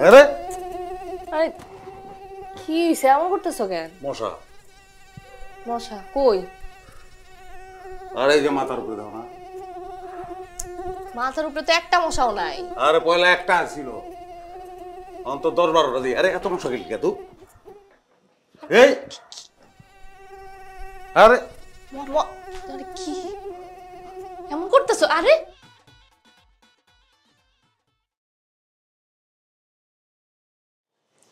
আরে আরে কি হইছে এমন করতেছো কেন? মশা। মশা কই? আরে এই যে মাথার উপরে দাও না। মাথার উপরে তো একটা মশাও নাই। আরে পয়লা একটা ছিল, অন্তত 10-12টা দিই। আরে এত মশা গেল কে তুই? এই আরে আরে কি এমন করতেছো? আরে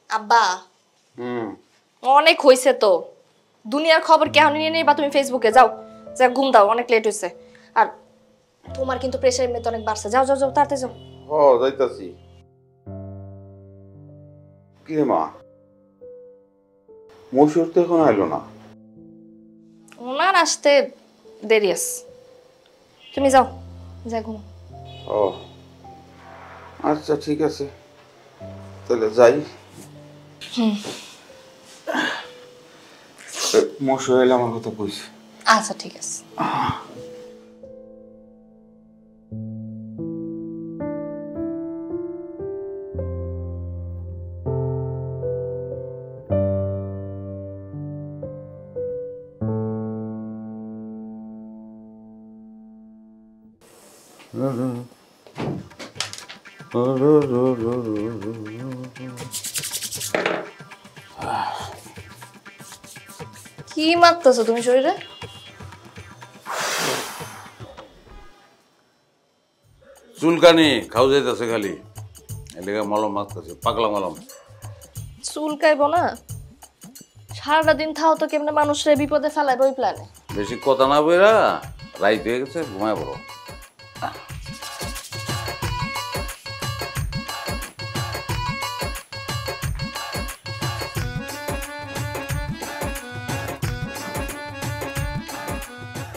আব্বা অনেক হইছে তো, দুনিয়ার খবর কেন নিয়ে নেই বা তুমি ফেসবুকে যাও, যা ঘুম দাও, অনেক লেট হইছে। আর তোমার কিন্তু প্রেশার এমনিতে অনেক বাড়ছে, যাও যাও যাও তাড়াতাড়ি যাও। ও যাইতাছি। কি রে মা, মশুর তো এখন আইলো না। ওনার আসতে দেরি আছে, তুমি যাও, যা ঘুম। ও আচ্ছা ঠিক আছে, তাহলে যাই। মশু এলে আমার কথা কইস। আচ্ছা ঠিক আছে। কি মারতেছো তুমি শরীরে? চুলকানি খাও যাইতেছে খালি, এদিকে মলম মারতেছে, পাগলা মলম। চুলকাইব না, সারাটা দিন থাও তো কেমনে মানুষরে বিপদে ফেলাইব ওই প্ল্যানে। বেশি কথা না বইরা রাইত হয়ে গেছে, ঘুমায় পড়ো।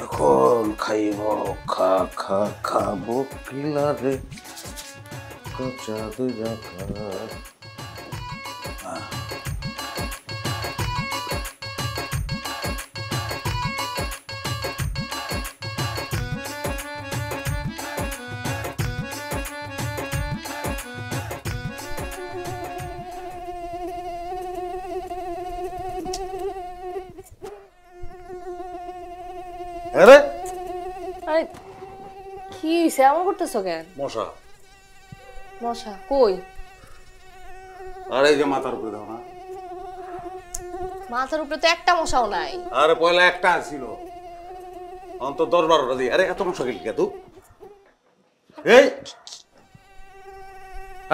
এখন খাইব খা খা খাবো কিলারে কচা দুই রাখা। আরে আরে কি হইছে এমন করতেছো কেন? মশা। মশা কই? আরে এই যে মাথার উপরে দাও না। মাথার উপরে তো একটা মশাও নাই। আরে পয়লা একটা ছিল, অন্তত 10-12টা দিই। আরে এত মশা গেল কে তুই? এই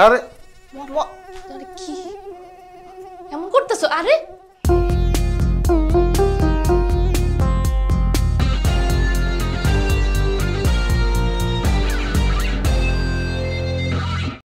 আরে আরে কি এমন করতেছো? আরে